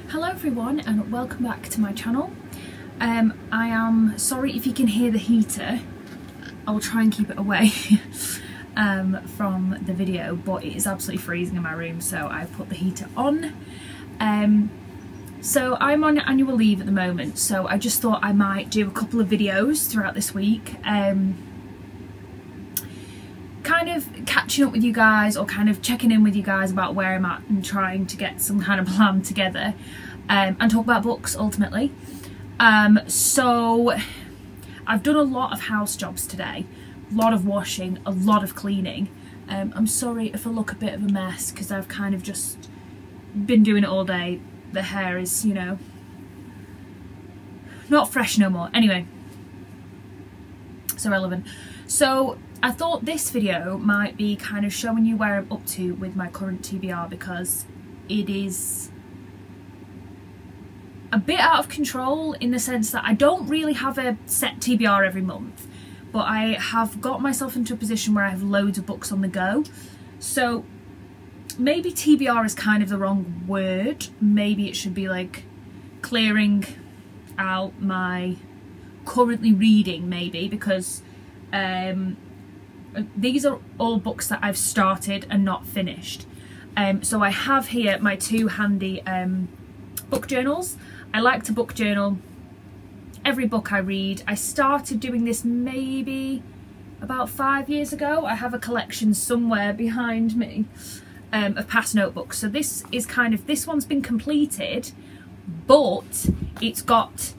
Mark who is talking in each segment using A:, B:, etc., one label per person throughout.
A: Hello everyone and welcome back to my channel. I am sorry if you can hear the heater. I will try and keep it away from the video, but it is absolutely freezing in my room, so I've put the heater on. So I'm on annual leave at the moment, so I just thought I might do a couple of videos throughout this week, kind of catching up with you guys or kind of checking in with you guys about where I'm at and trying to get some kind of plan together, and talk about books ultimately. So I've done a lot of house jobs today, a lot of washing, a lot of cleaning. I'm sorry if I look a bit of a mess because I've kind of just been doing it all day. The hair is, you know, not fresh no more. Anyway, it's irrelevant. So I thought this video might be kind of showing you where I'm up to with my current TBR, because it is a bit out of control in the sense that I don't really have a set TBR every month, but I have got myself into a position where I have loads of books on the go. So maybe TBR is kind of the wrong word. Maybe it should be like clearing out my currently reading, maybe, because these are all books that I've started and not finished. So I have here my two handy book journals. I like to book journal every book I read. I started doing this maybe about 5 years ago. I have a collection somewhere behind me of past notebooks. So this is kind of, this one's been completed, but it's got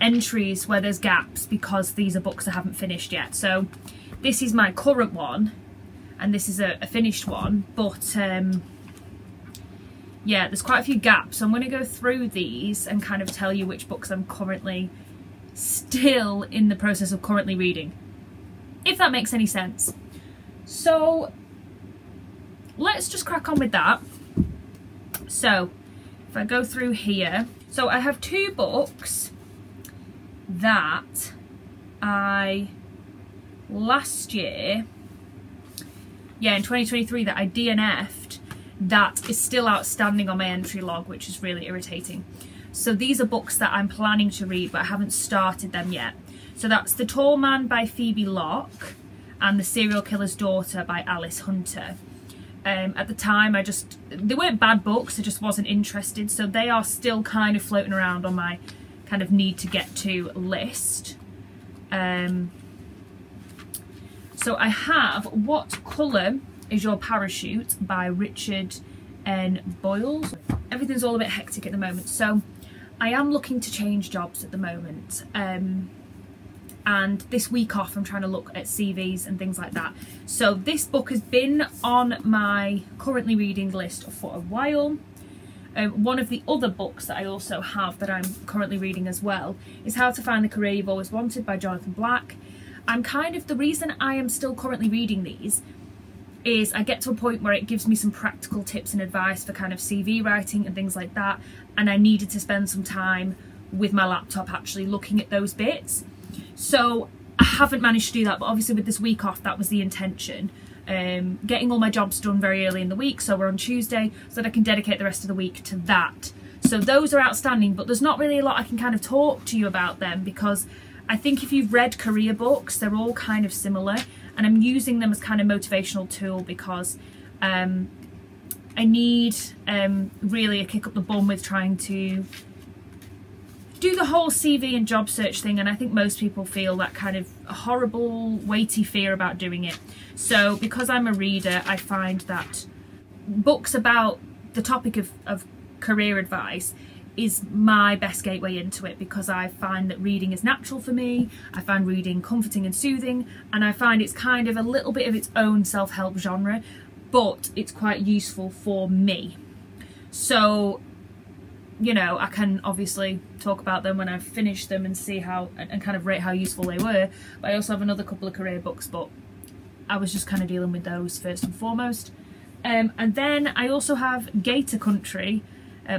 A: entries where there's gaps because these are books I haven't finished yet. So this is my current one and this is a finished one, but yeah, there's quite a few gaps. So I'm going to go through these and kind of tell you which books I'm currently still in the process of currently reading, if that makes any sense. So let's just crack on with that. So if I go through here, so I have two books that I last year, yeah, in 2023, that I DNF'd, that is still outstanding on my entry log, which is really irritating. So these are books that I'm planning to read, but I haven't started them yet. So that's The Tall Man by Phoebe Locke and The Serial Killer's Daughter by Alice Hunter. At the time, they weren't bad books, I just wasn't interested. So they are still kind of floating around on my kind of need to get to list. So I have What Colour Is Your Parachute by Richard N. Boyles. Everything's all a bit hectic at the moment, so I am looking to change jobs at the moment. And this week off I'm trying to look at CVs and things like that. So this book has been on my currently reading list for a while. One of the other books that I also have that I'm currently reading as well is How to Find the Career You've Always Wanted by Jonathan Black. I'm kind of, the reason I am still currently reading these is I get to a point where it gives me some practical tips and advice for kind of CV writing and things like that, and I needed to spend some time with my laptop actually looking at those bits. So I haven't managed to do that, but obviously with this week off that was the intention. Getting all my jobs done very early in the week, so we're on Tuesday, so that I can dedicate the rest of the week to that. So those are outstanding, but there's not really a lot I can kind of talk to you about them, because I think if you've read career books, they're all kind of similar, and I'm using them as kind of motivational tool because I need really a kick up the bum with trying to do the whole CV and job search thing, and I think most people feel that kind of horrible, weighty fear about doing it. So because I'm a reader, I find that books about the topic of career advice is my best gateway into it, because I find that reading is natural for me, I find reading comforting and soothing, and I find it's kind of a little bit of its own self-help genre, but it's quite useful for me. So, you know, I can obviously talk about them when I've finished them and see how, and kind of rate how useful they were, but I also have another couple of career books, but I was just kind of dealing with those first and foremost. And then I also have Gator Country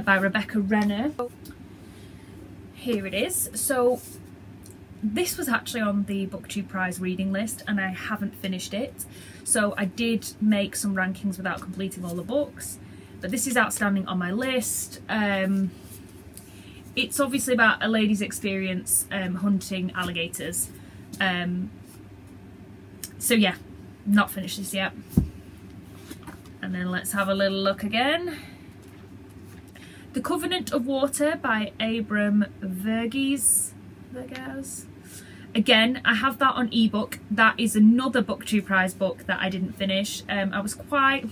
A: by Rebecca Renner. Here it is. So this was actually on the BookTube Prize reading list and I haven't finished it. So I did make some rankings without completing all the books, but this is outstanding on my list. it's obviously about a lady's experience hunting alligators. So yeah, not finished this yet. And then let's have a little look again. The Covenant of Water by Abram Verghese. Again, I have that on ebook. That is another BookTube Prize book that I didn't finish. I was quite,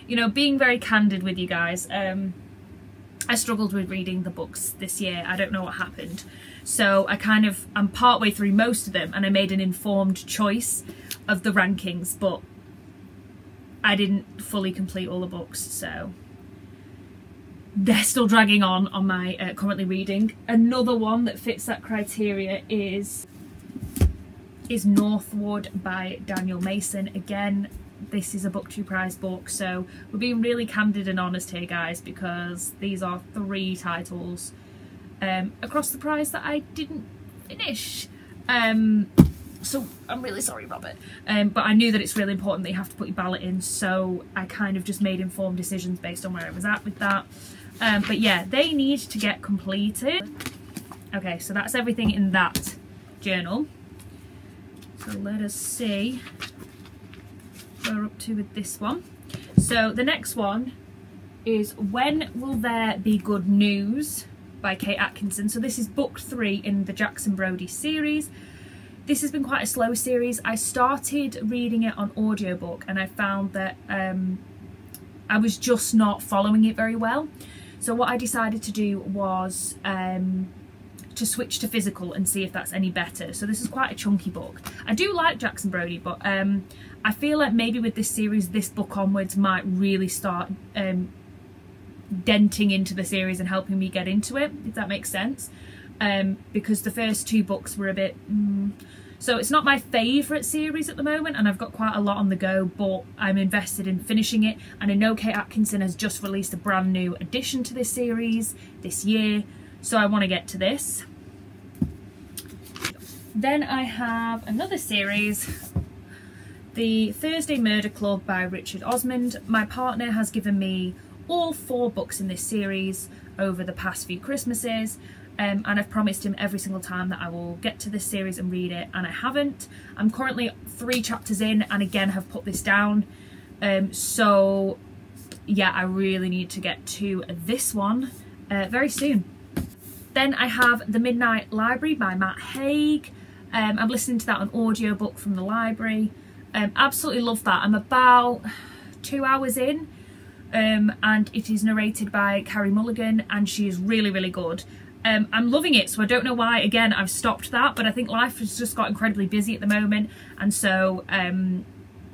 A: you know, being very candid with you guys. I struggled with reading the books this year. I don't know what happened. So I'm partway through most of them, and I made an informed choice of the rankings, but I didn't fully complete all the books, so they're still dragging on my currently reading. Another one that fits that criteria is Northwood by Daniel Mason. Again, this is a BookTube Prize book, so we're being really candid and honest here, guys, because these are 3 titles across the prize that I didn't finish. So I'm really sorry, Robert. But I knew that it's really important that you have to put your ballot in, so I kind of just made informed decisions based on where I was at with that. But yeah, they need to get completed. Okay, so that's everything in that journal. So let us see where we're up to with this one. So the next one is When Will There Be Good News by Kate Atkinson. So this is book 3 in the Jackson Brodie series. This has been quite a slow series. I started reading it on audiobook and I found that I was just not following it very well. So what I decided to do was to switch to physical and see if that's any better. So this is quite a chunky book. I do like Jackson Brodie, but I feel like maybe with this series, this book onwards might really start denting into the series and helping me get into it, if that makes sense. Because the first 2 books were a bit... So it's not my favourite series at the moment, and I've got quite a lot on the go, but I'm invested in finishing it. And I know Kate Atkinson has just released a brand new addition to this series this year, so I want to get to this. Then I have another series, The Thursday Murder Club by Richard Osmond. My partner has given me all 4 books in this series over the past few Christmases. And I've promised him every single time that I will get to this series and read it, and I haven't. I'm currently 3 chapters in and again have put this down. So yeah, I really need to get to this one very soon. Then I have The Midnight Library by Matt Haig. I'm listening to that on audiobook from the library. Absolutely love that. I'm about 2 hours in, and it is narrated by Carrie Mulligan, and she is really, really good. I'm loving it, so I don't know why, again, I've stopped that, but I think life has just got incredibly busy at the moment, and so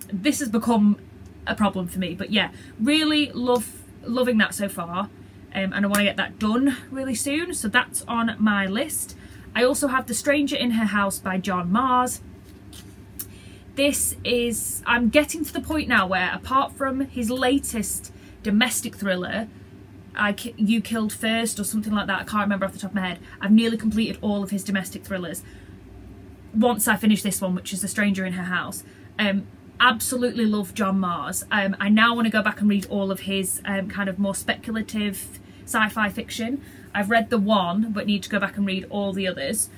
A: this has become a problem for me. But yeah, really loving that so far, and I want to get that done really soon, so that's on my list. I also have The Stranger in Her House by John Mars. This is, I'm getting to the point now where, apart from his latest domestic thriller, You Killed First or something like that, I can't remember off the top of my head, I've nearly completed all of his domestic thrillers once I finish this one, which is The Stranger in Her House. Absolutely love John Mars. I now want to go back and read all of his kind of more speculative sci-fi fiction. I've read the one, but need to go back and read all the others.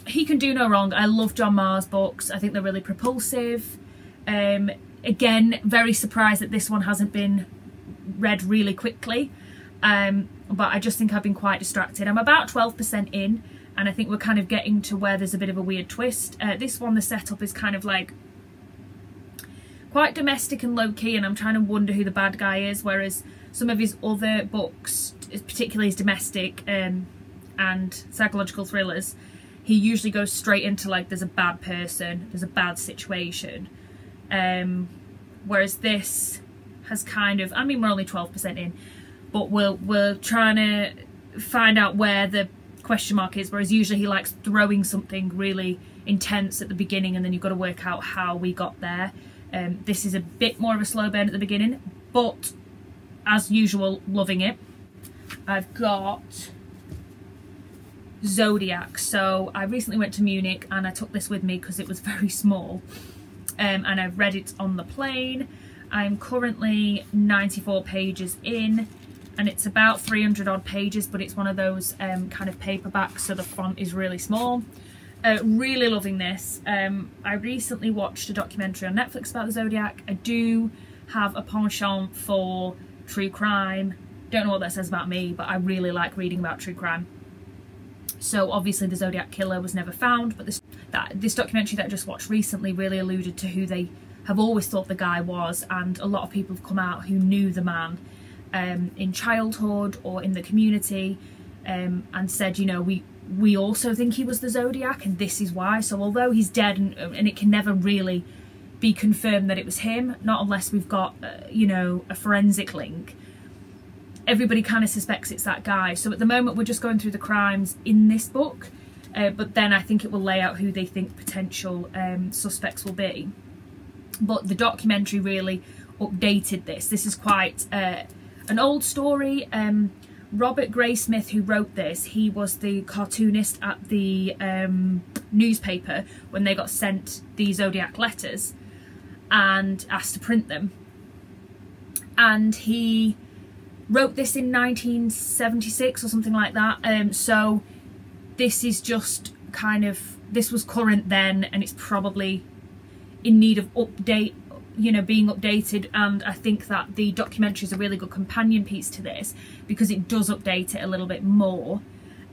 A: He can do no wrong. I love John Mars books. I think they're really propulsive. Again, very surprised that this one hasn't been read really quickly, but I just think I've been quite distracted. I'm about 12% in, and I think we're kind of getting to where there's a bit of a weird twist. This one, the setup is kind of like quite domestic and low-key, and I'm trying to wonder who the bad guy is, whereas some of his other books, particularly his domestic and psychological thrillers, he usually goes straight into like there's a bad person, there's a bad situation, whereas this has kind of, I mean, we're only 12% in, but we're trying to find out where the question mark is, whereas usually he likes throwing something really intense at the beginning and then you've got to work out how we got there. This is a bit more of a slow burn at the beginning, but as usual, loving it. I've got Zodiac. So I recently went to Munich and I took this with me because it was very small, and I've read it on the plane. I'm currently 94 pages in, and it's about 300 odd pages, but it's one of those kind of paperbacks, so the font is really small. Really loving this. I recently watched a documentary on Netflix about the Zodiac. I do have a penchant for true crime. Don't know what that says about me, but I really like reading about true crime. So obviously the Zodiac killer was never found, but this documentary that I just watched recently really alluded to who they have always thought the guy was, and a lot of people have come out who knew the man in childhood or in the community, and said, you know, we also think he was the Zodiac and this is why. So although he's dead and it can never really be confirmed that it was him, not unless we've got you know, a forensic link, everybody kind of suspects it's that guy. So at the moment we're just going through the crimes in this book, but then I think it will lay out who they think potential suspects will be. But the documentary really updated this. This is quite an old story. Robert Graysmith, who wrote this, he was the cartoonist at the newspaper when they got sent the Zodiac letters and asked to print them. And he wrote this in 1976 or something like that. So this is just kind of, this was current then, and it's probably in need of update, you know, being updated. And I think that the documentary is a really good companion piece to this because it does update it a little bit more.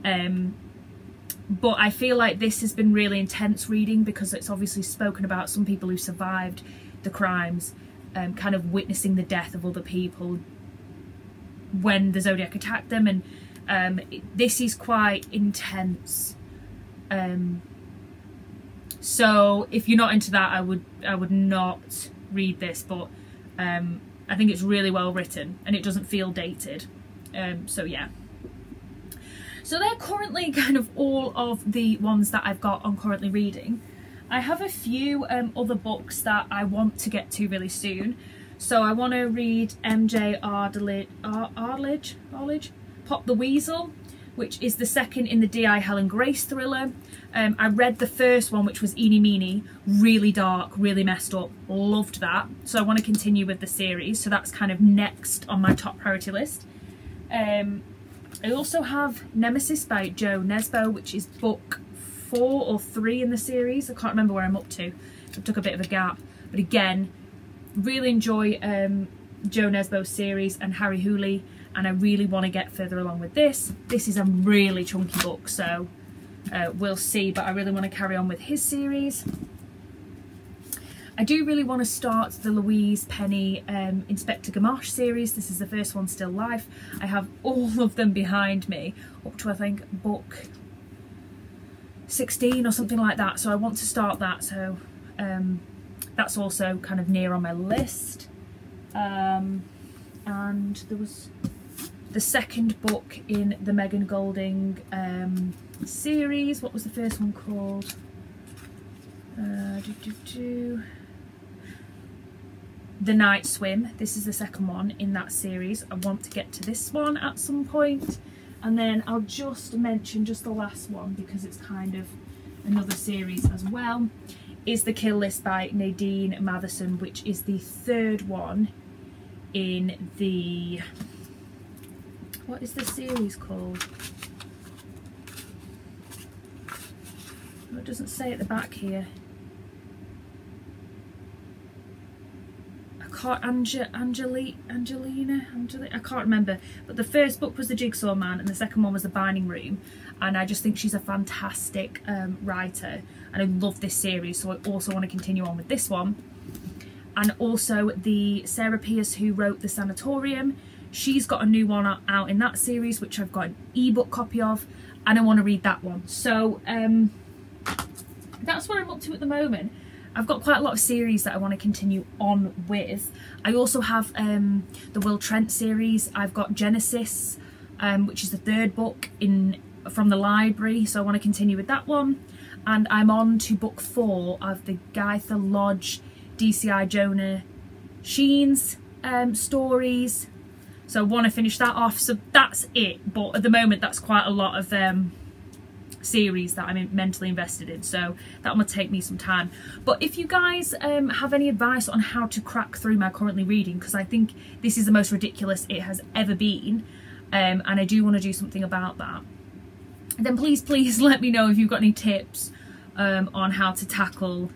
A: But I feel like this has been really intense reading because it's obviously spoken about some people who survived the crimes, kind of witnessing the death of other people when the Zodiac attacked them, and this is quite intense. So if you're not into that, I would not read this, but I think it's really well written and it doesn't feel dated. So yeah. So they're currently kind of all of the ones that I've got on currently reading. I have a few other books that I want to get to really soon. So I want to read MJ Arledge, Pop the Weasel, which is the second in the D.I. Helen Grace thriller. I read the first one, which was Eeny Meeny, really dark, really messed up, loved that. So I want to continue with the series, so that's kind of next on my top priority list. I also have Nemesis by Jo Nesbø, which is book 4 or 3 in the series. I can't remember where I'm up to. I took a bit of a gap, but again, really enjoy Jo Nesbø's series and Harry Hooley, and I really want to get further along with this. This is a really chunky book, so we'll see, but I really want to carry on with his series. I do really want to start the Louise Penny Inspector Gamache series. This is the first one, Still Life. I have all of them behind me, up to I think book 16 or something like that, so I want to start that. So that's also kind of near on my list. And there was the second book in the Megan Golding series. What was the first one called? The Night Swim. This is the second one in that series. I want to get to this one at some point. And then I'll just mention just the last one because it's kind of another series as well, is The Kill List by Nadine Matheson, which is the third one in the, what is the series called? Oh, it doesn't say at the back here. Angelina, I can't remember, but the first book was The Jigsaw Man and the second one was The Binding Room, and I just think she's a fantastic writer, and I love this series, so I also want to continue on with this one. And also the Sarah Pierce, who wrote The Sanatorium, she's got a new one out in that series, which I've got an ebook copy of, and I want to read that one. So that's where I'm up to at the moment. I've got quite a lot of series that I want to continue on with. I also have the Will Trent series. I've got Genesis, which is the third book from the library, so I want to continue with that one. And I'm on to book 4 of the Gaither Lodge DCI Jonah Sheen's stories. So I want to finish that off. So that's it. But at the moment, that's quite a lot of series that I'm mentally invested in, so that will take me some time. But if you guys have any advice on how to crack through my currently reading, because I think this is the most ridiculous it has ever been, and I do want to do something about that, then please let me know if you've got any tips on how to tackle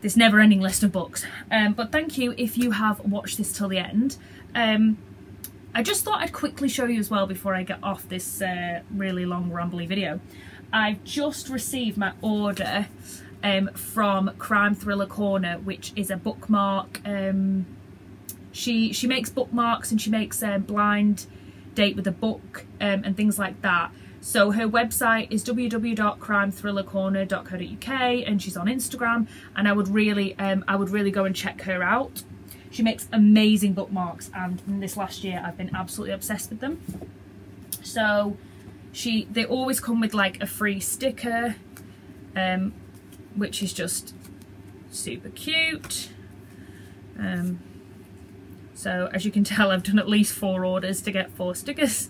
A: this never-ending list of books. But thank you if you have watched this till the end. I just thought I'd quickly show you as well before I get off this really long rambly video. I've just received my order from Crime Thriller Corner, which is a bookmark. She makes bookmarks, and she makes blind date with a book and things like that. So her website is www.crimethrillercorner.co.uk, and she's on Instagram, and I would really go and check her out. She makes amazing bookmarks, and in this last year I've been absolutely obsessed with them. So they always come with like a free sticker, which is just super cute. So as you can tell, I've done at least 4 orders to get 4 stickers.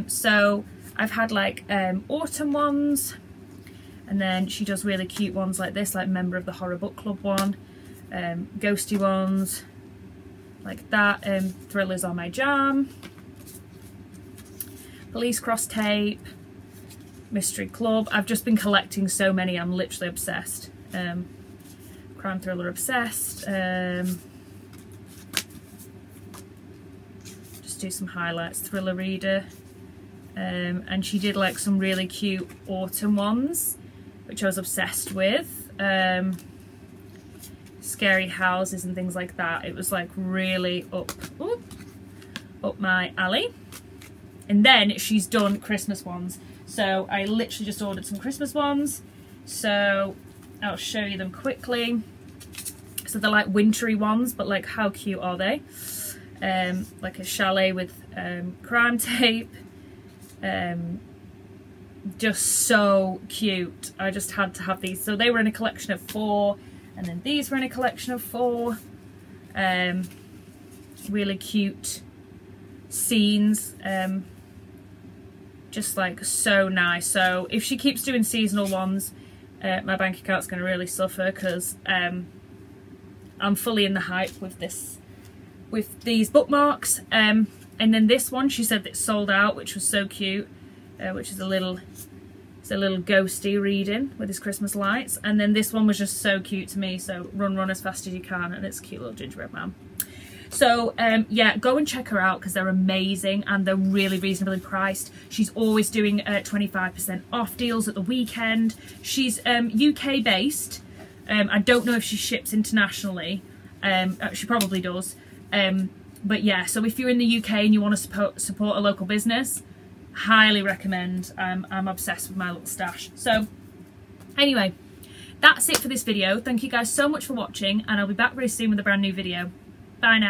A: So I've had like autumn ones, and then she does really cute ones like this, like Member of the Horror Book Club one, ghosty ones like that, Thrillers Are My Jam, Police Cross Tape, Mystery Club. I've just been collecting so many, I'm literally obsessed. Crime Thriller Obsessed. Just do some highlights. Thriller Reader. And she did like some really cute autumn ones, which I was obsessed with. Scary houses and things like that. It was like really up my alley. And then she's done Christmas ones. So I literally just ordered some Christmas ones. So I'll show you them quickly. So they're like wintry ones, but like how cute are they? Like a chalet with crime tape. Just so cute. I just had to have these. So they were in a collection of 4, and then these were in a collection of 4. Really cute scenes. Just like so nice. So if she keeps doing seasonal ones, my bank account's going to really suffer, because I'm fully in the hype with these bookmarks. And then this one, she said that sold out, which was so cute, which is a little ghosty reading with his Christmas lights. And then this one was just so cute to me, so Run as Fast as You Can, and it's a cute little gingerbread man. So yeah, go and check her out, because they're amazing and they're really reasonably priced. She's always doing 25% off deals at the weekend. She's UK based. I don't know if she ships internationally. She probably does. But yeah, so if you're in the UK and you want to support a local business, highly recommend. I'm obsessed with my little stash. So anyway, that's it for this video. Thank you guys so much for watching, and I'll be back very soon with a brand new video. Bye now.